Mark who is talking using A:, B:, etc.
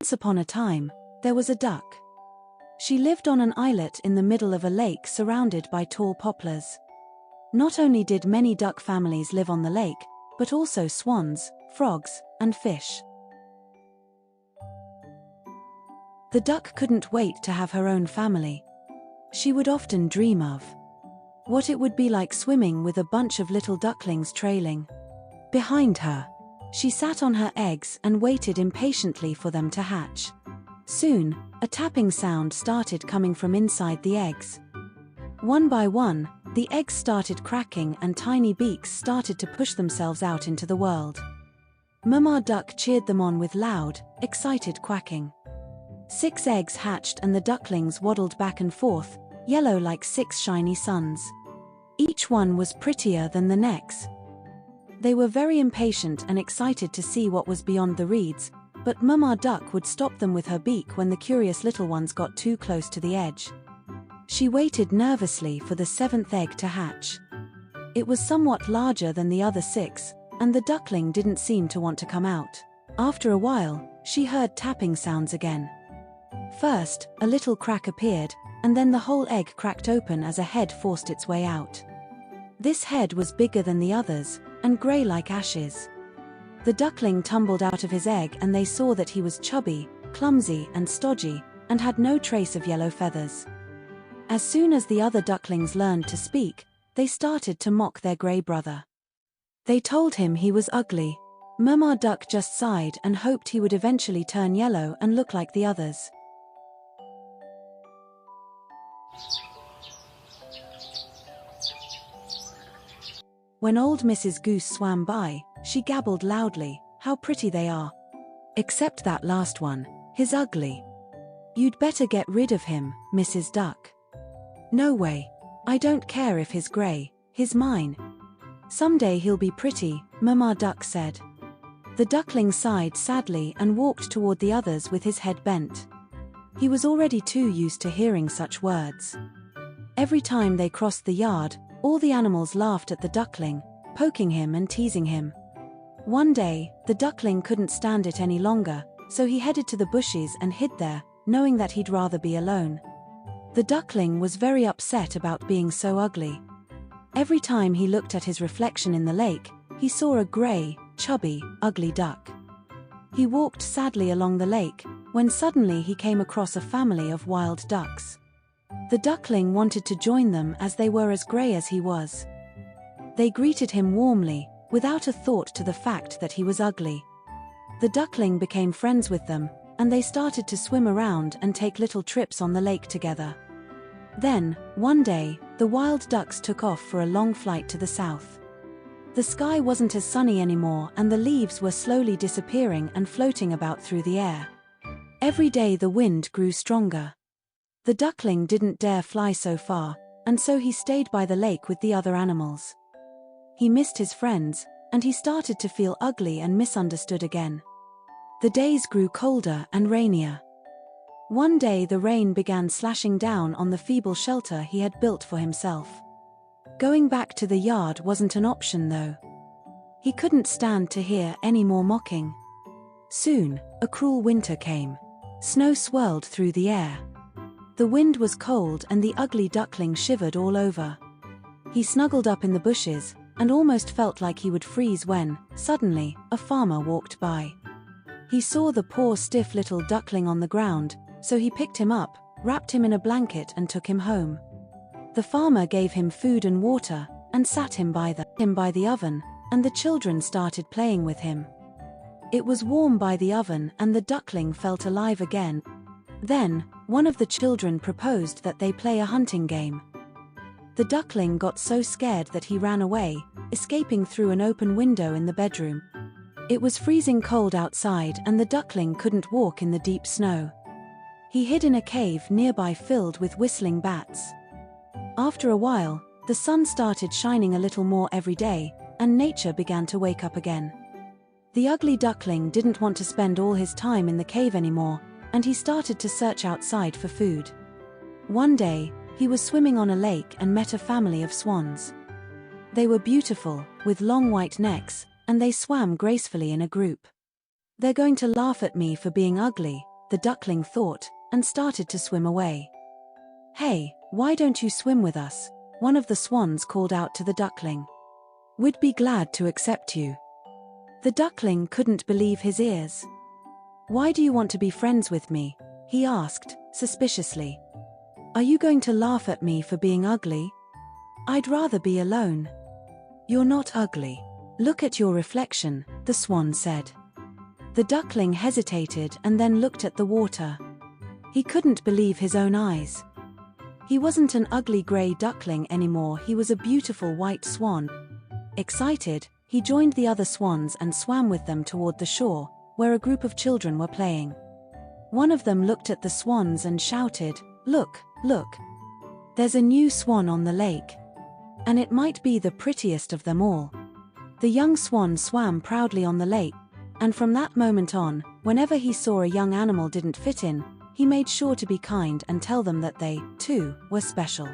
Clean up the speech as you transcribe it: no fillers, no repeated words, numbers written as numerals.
A: Once upon a time, there was a duck. She lived on an islet in the middle of a lake surrounded by tall poplars. Not only did many duck families live on the lake, but also swans, frogs, and fish. The duck couldn't wait to have her own family. She would often dream of what it would be like swimming with a bunch of little ducklings trailing behind her. She sat on her eggs and waited impatiently for them to hatch. Soon, a tapping sound started coming from inside the eggs. One by one, the eggs started cracking and tiny beaks started to push themselves out into the world. Mama Duck cheered them on with loud, excited quacking. 6 eggs hatched and the ducklings waddled back and forth, yellow like 6 shiny suns. Each one was prettier than the next. They were very impatient and excited to see what was beyond the reeds, but Mama Duck would stop them with her beak when the curious little ones got too close to the edge. She waited nervously for the 7th egg to hatch. It was somewhat larger than the other 6, and the duckling didn't seem to want to come out. After a while, she heard tapping sounds again. First, a little crack appeared, and then the whole egg cracked open as a head forced its way out. This head was bigger than the others, and grey like ashes. The duckling tumbled out of his egg and they saw that he was chubby, clumsy and stodgy, and had no trace of yellow feathers. As soon as the other ducklings learned to speak, they started to mock their grey brother. They told him he was ugly. Mama Duck just sighed and hoped he would eventually turn yellow and look like the others. When old Mrs. Goose swam by, she gabbled loudly, "How pretty they are. Except that last one, he's ugly. You'd better get rid of him, Mrs. Duck." "No way. I don't care if he's grey, he's mine. Someday he'll be pretty," Mama Duck said. The duckling sighed sadly and walked toward the others with his head bent. He was already too used to hearing such words. Every time they crossed the yard, all the animals laughed at the duckling, poking him and teasing him. One day, the duckling couldn't stand it any longer, so he headed to the bushes and hid there, knowing that he'd rather be alone. The duckling was very upset about being so ugly. Every time he looked at his reflection in the lake, he saw a grey, chubby, ugly duck. He walked sadly along the lake, when suddenly he came across a family of wild ducks. The duckling wanted to join them as they were as grey as he was. They greeted him warmly, without a thought to the fact that he was ugly. The duckling became friends with them, and they started to swim around and take little trips on the lake together. Then, one day, the wild ducks took off for a long flight to the south. The sky wasn't as sunny anymore and the leaves were slowly disappearing and floating about through the air. Every day the wind grew stronger. The duckling didn't dare fly so far, and so he stayed by the lake with the other animals. He missed his friends, and he started to feel ugly and misunderstood again. The days grew colder and rainier. One day the rain began slashing down on the feeble shelter he had built for himself. Going back to the yard wasn't an option though. He couldn't stand to hear any more mocking. Soon, a cruel winter came. Snow swirled through the air. The wind was cold and the ugly duckling shivered all over. He snuggled up in the bushes, and almost felt like he would freeze when, suddenly, a farmer walked by. He saw the poor stiff little duckling on the ground, so he picked him up, wrapped him in a blanket and took him home. The farmer gave him food and water, and sat him by the oven, and the children started playing with him. It was warm by the oven and the duckling felt alive again. Then, one of the children proposed that they play a hunting game. The duckling got so scared that he ran away, escaping through an open window in the bedroom. It was freezing cold outside and the duckling couldn't walk in the deep snow. He hid in a cave nearby filled with whistling bats. After a while, the sun started shining a little more every day, and nature began to wake up again. The ugly duckling didn't want to spend all his time in the cave anymore, and he started to search outside for food. One day, he was swimming on a lake and met a family of swans. They were beautiful, with long white necks, and they swam gracefully in a group. "They're going to laugh at me for being ugly," the duckling thought, and started to swim away. "Hey, why don't you swim with us?" one of the swans called out to the duckling. "We'd be glad to accept you." The duckling couldn't believe his ears. "Why do you want to be friends with me?" he asked, suspiciously. "Are you going to laugh at me for being ugly?" "I'd rather be alone." "You're not ugly. Look at your reflection," the swan said. The duckling hesitated and then looked at the water. He couldn't believe his own eyes. He wasn't an ugly gray duckling anymore, he was a beautiful white swan. Excited, he joined the other swans and swam with them toward the shore, where a group of children were playing. One of them looked at the swans and shouted, "Look, look! There's a new swan on the lake. And it might be the prettiest of them all." The young swan swam proudly on the lake, and from that moment on, whenever he saw a young animal didn't fit in, he made sure to be kind and tell them that they, too, were special.